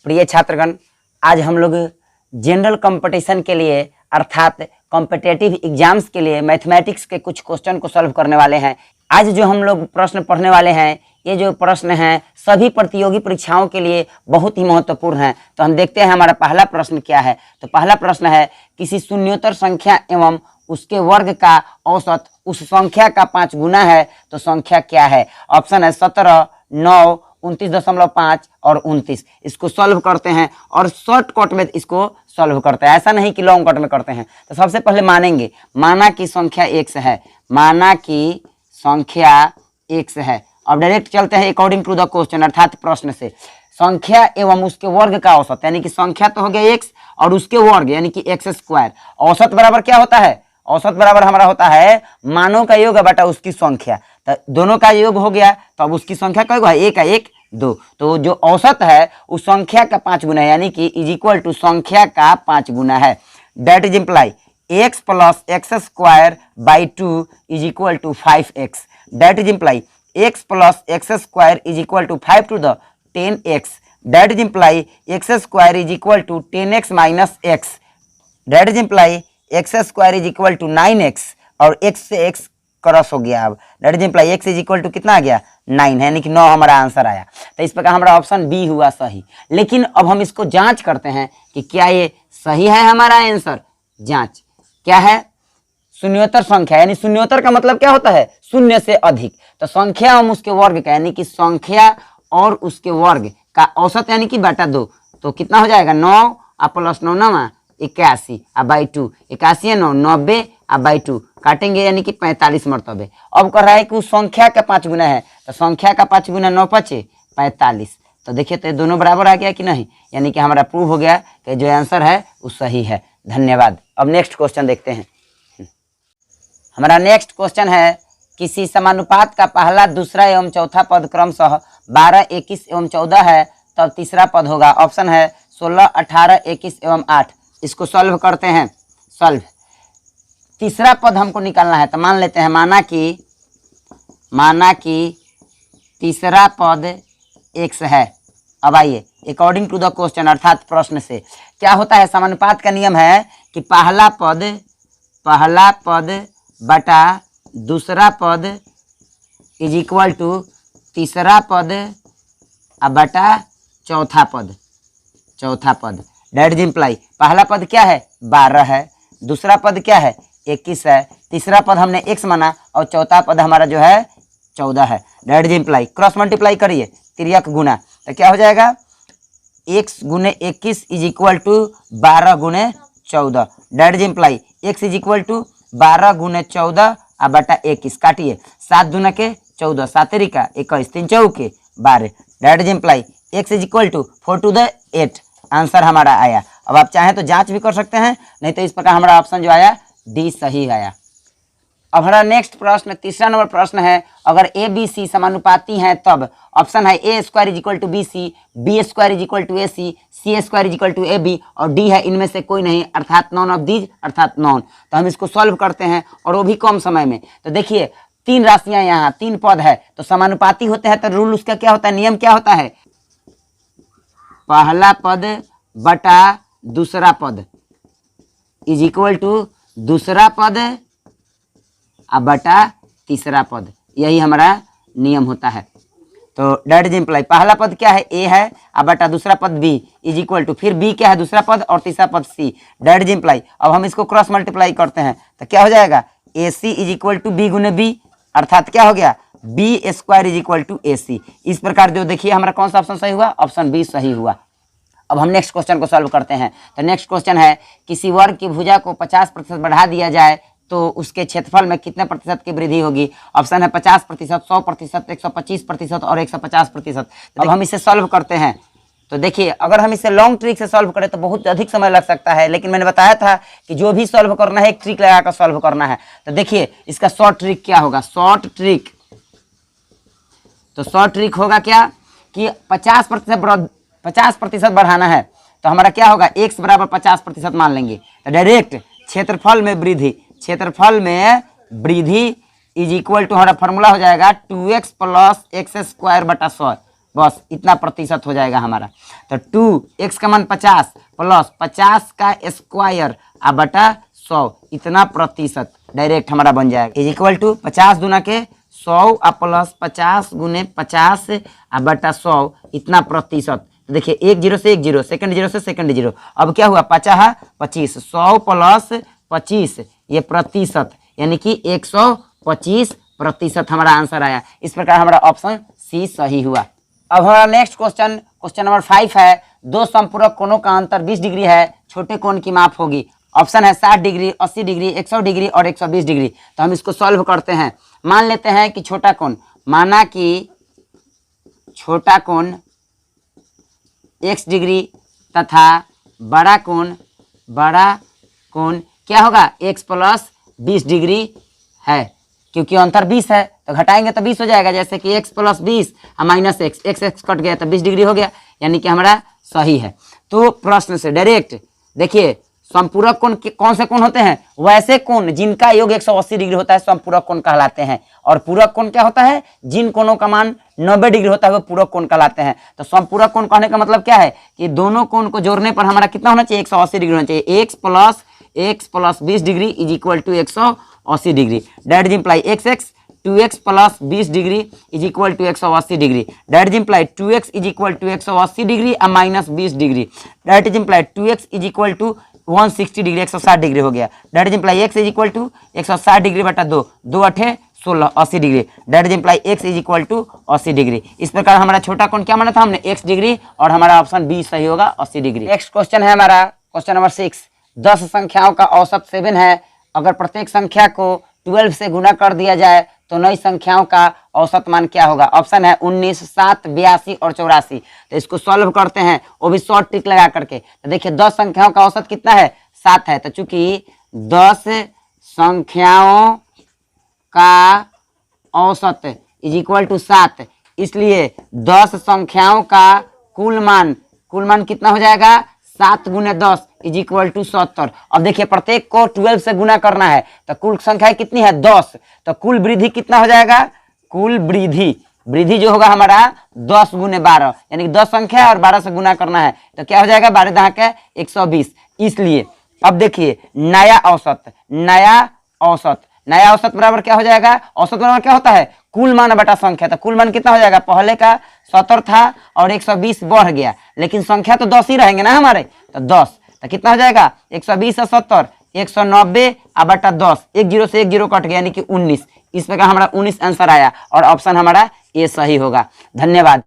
प्रिय छात्रगण, आज हम लोग जनरल कंपटीशन के लिए अर्थात कॉम्पिटिटिव एग्जाम्स के लिए मैथमेटिक्स के कुछ क्वेश्चन को सॉल्व करने वाले हैं। आज जो हम लोग प्रश्न पढ़ने वाले हैं, ये जो प्रश्न हैं सभी प्रतियोगी परीक्षाओं के लिए बहुत ही महत्वपूर्ण है। तो हम देखते हैं हमारा पहला प्रश्न क्या है। तो पहला प्रश्न है, किसी शून्योत्तर संख्या एवं उसके वर्ग का औसत उस संख्या का 5 गुना है तो संख्या क्या है। ऑप्शन है 17, 9, 29.5 और 29। इसको सॉल्व करते हैं और शॉर्टकट में इसको सॉल्व करते हैं, ऐसा नहीं कि लॉन्ग कट में करते हैं। तो सबसे पहले मानेंगे, माना कि संख्या x है, माना कि संख्या x है। अब डायरेक्ट चलते हैं अकॉर्डिंग टू द क्वेश्चन अर्थात प्रश्न से। संख्या एवं उसके वर्ग का औसत, यानी कि संख्या तो हो गया x और उसके वर्ग यानी कि x²। औसत बराबर क्या होता है? औसत बराबर हमारा होता है मानों का योग बटा उसकी संख्या। तो दोनों का योग हो गया, तो अब उसकी संख्या का योग है 1 का 1 2। तो जो औसत है उस संख्या का 5 गुना है, यानी कि इज इक्वल टू संख्या का 5 गुना है। That is imply x plus x² by 2 is equal to 5x। That is imply x plus x² is equal to 5 to the 10x। That is imply x² is equal to 10x minus x। That is imply x² is equal to 9x और x से x cross हो गया। अब that is imply x is equal to कितना आ गया 9 है, यानी कि 9 हमारा आंसर आया। तो इस प्रकार हमारा ऑप्शन बी हुआ सही। लेकिन अब हम इसको जांच करते हैं कि क्या ये सही है हमारा आंसर। जांच क्या है? शून्योत्तर संख्या, यानी शून्योत्तर का मतलब क्या होता है? शून्य से अधिक। तो संख्या और उसके वर्ग का, यानी कि संख्या और उसके वर्ग का औसत यानी कि बटा 2। तो कितना हो जाएगा 9 प्लस 9 9 81 बाई 2। 81 9 90 बाई 2 काटेंगे, यानी कि 45 मरतबे। अब कर रहा है कि उस संख्या का 5 गुना है, तो संख्या का 5 गुना 9 5 45। तो देखिए तो ये दोनों बराबर आ गया कि नहीं, यानी कि हमारा प्रूव हो गया कि जो आंसर है वो सही है। धन्यवाद। अब नेक्स्ट क्वेश्चन देखते हैं। हमारा नेक्स्ट क्वेश्चन है, किसी समानुपात का पहला, दूसरा एवं चौथा पद क्रमशः 12, 21 एवं 14 है, तब तीसरा पद होगा। ऑप्शन है 16, 18, 21 एवं 8। इसको सॉल्व करते हैं। सॉल्व, तीसरा पद हमको निकालना है। तो मान लेते हैं, माना कि तीसरा पद x है। अब आइए अकॉर्डिंग टू द क्वेश्चन अर्थात प्रश्न से क्या होता है। समानुपात का नियम है कि पहला पद बटा दूसरा पद इज इक्वल टू तीसरा पद बटा चौथा पद। दैट इज इम्प्लाई पहला पद क्या है 12 है, दूसरा पद क्या है 21 है, तीसरा पद हमने x माना और चौथा पद हमारा जो है 14 है। That is imply cross multiply करिए, तिर्यक गुना, तो क्या हो जाएगा x गुने 21 इज इक्वल टू 12 गुने 14। That is imply x is equal to 12 गुने 14 बटा 21। काटिए, 7 दूना के 14, 7 का 21, 3 चौके 12। That is imply x is equal to 4 to the 8। Answer हमारा आया। अब आप चाहें तो जांच भी कर सकते हैं, नहीं तो इस प्रकार हमारा ऑप्शन जो आया डी सही आया। अब हमारा नेक्स्ट प्रश्न, तीसरा नंबर प्रश्न है, अगर ए बी सी समानुपाती हैं तब। ऑप्शन है a² is equal to B C, b² is equal to A C, c² is equal to A B और डी है इनमें से कोई नहीं अर्थात नॉन ऑफ दीज अर्थात नॉन। तो हम इसको सॉल्व करते हैं और वो भी कम समय में। तो देखिए 3 राशियां यहाँ 3 पद है, तो समानुपाती होते हैं तो रूल उसका क्या होता है, नियम क्या होता है, पहला पद बटा दूसरा पद इज इक्वल टू दूसरा पद बटा तीसरा पद। यही हमारा नियम होता है। तो दैट इज इम्प्लाई पहला पद क्या है a है बटा दूसरा पद b इज इक्वल टू, फिर b क्या है दूसरा पद और तीसरा पद c। दैट इज इम्प्लाई अब हम इसको क्रॉस मल्टीप्लाई करते हैं तो क्या हो जाएगा ac is equal to b गुने b अर्थात क्या हो गया b² is equal to ac। इस प्रकार जो देखिए हमारा कौन सा ऑप्शन सही हुआ, ऑप्शन बी सही हुआ। अब हम नेक्स्ट क्वेश्चन को सॉल्व करते हैं। तो नेक्स्ट क्वेश्चन है, किसी वर्ग की भुजा को 50% बढ़ा दिया जाए तो उसके क्षेत्रफल में कितने प्रतिशत की वृद्धि होगी। ऑप्शन है 50%, 100%, 125% और 150%। अब हम इसे सॉल्व करते हैं। तो देखिए अगर हम इसे लॉन्ग ट्रिक से सॉल्व करें तो बहुत अधिक समय लग सकता है, लेकिन मैंने बताया था कि जो भी सॉल्व करना है एक ट्रिक लगाकर सॉल्व करना है। तो देखिए इसका शॉर्ट ट्रिक क्या होगा, शॉर्ट ट्रिक होगा क्या कि 50% बढ़ाना है तो हमारा क्या होगा x बराबर 50% मान लेंगे। तो डायरेक्ट क्षेत्रफल में वृद्धि इज इक्वल टू हमारा फॉर्मूला हो जाएगा 2x प्लस x² बटा 100। बस इतना प्रतिशत हो जाएगा हमारा। तो 2x का मान 50 प्लस 50 का स्क्वायर बटा 100 इतना प्रतिशत डायरेक्ट हमारा बन जाएगा इज इक्वल टू 50 दूना के 100 प्लस 50 गुने 50 बटा 100 इतना प्रतिशत। तो देखिए 1 0 से 1 0 सेकंड 0 से सेकंड 0। अब क्या हुआ 50 25 100 प्लस 25 ये प्रतिशत यानी कि 125% हमारा आंसर आया। इस प्रकार हमारा ऑप्शन सी सही हुआ। अब हमारा नेक्स्ट क्वेश्चन नंबर 5 है। दो संपूरक कोणों का अंतर 20 डिग्री है, छोटे कोण की माप होगी। ऑप्शन है 60 डिग्री, 80 डिग्री, 100 डिग्री और 120 डिग्री। तो हम इसको सॉल्व करते हैं। मान लेते हैं कि छोटा कोण, माना कि छोटा कोण x डिग्री तथा बड़ा कोण क्या होगा x प्लस 20 डिग्री है, क्योंकि अंतर 20 है तो घटाएंगे तो 20 हो जाएगा। जैसे कि x plus 20 minus x cut गया तो 20 डिग्री हो गया, यानी कि हमारा सही है। तो प्रश्न से डायरेक्ट देखिए संपूरक कोण कौन से कोण होते हैं, वैसे कोण जिनका योग 180 डिग्री होता है संपूरक कोण कहलाते हैं। और पूरक कोण क्या होता है, जिन कोणों का मान 90 डिग्री होता है वो पूरक कोण कहलाते हैं। तो संपूरक कोण कहने का मतलब क्या है कि दोनों कोण को जोड़ने पर हमारा कितना होना चाहिए 180 डिग्री होना चाहिए। x plus 20 degree is equal to 180 degree. That is imply x 2x plus 20 degree is equal to 180 degree. That is imply 2x is equal to 180 degree minus 20 degree. That is imply 2x is equal to 160 degree 160 degree हो गया। That is imply x is equal to 160 degree बटा 2 2 8 16 80 degree. That is imply x is equal to 80 degree. इस प्रकार हमारा छोटा कोण क्या माना था हमने x डिग्री, और हमारा ऑप्शन बी सही होगा 80 डिग्री। नेक्स्ट क्वेश्चन है हमारा क्वेश्चन नंबर 6। 10 संख्याओं का औसत 7 है। अगर प्रत्येक संख्या को 12 से गुना कर दिया जाए तो नई संख्याओं का औसत मान क्या होगा। ऑप्शन है 19 7 82 और 84। तो इसको सॉल्व करते हैं, वो भी शॉर्ट ट्रिक लगा करके। तो देखिए 10 संख्याओं का औसत कितना है 7 है। तो चूंकि 10 संख्याओं का औसत इज इक्वल टू 7, इसलिए 10 संख्याओं का कुल मान कितना हो जाएगा 7 गुने 10 इज इक्वल टू 70। अब देखिए प्रत्येक को 12 से गुना करना है तो कुल संख्या कितनी है 10। तो कुल वृद्धि कितना हो जाएगा, कुल वृद्धि जो होगा हमारा 10 गुने 12, यानी कि 10 संख्या और 12 से गुना करना है तो क्या हो जाएगा 12 दहा के 120। इसलिए अब देखिए नया औसत बराबर क्या हो जाएगा, औसत बराबर क्या होता है कुल मान बटा संख्या। तो कुल मान कितना हो जाएगा, पहले का 70 था और 120 बढ़ गया, लेकिन संख्या तो 10 ही रहेंगे ना हमारे। तो 10 तो कितना हो जाएगा 120 और 70 190 बटा 10, 1 0 से 1 0 कट गया यानी कि 19। इस प्रकार हमारा 19 आंसर आया और ऑप्शन हमारा ए सही होगा। धन्यवाद।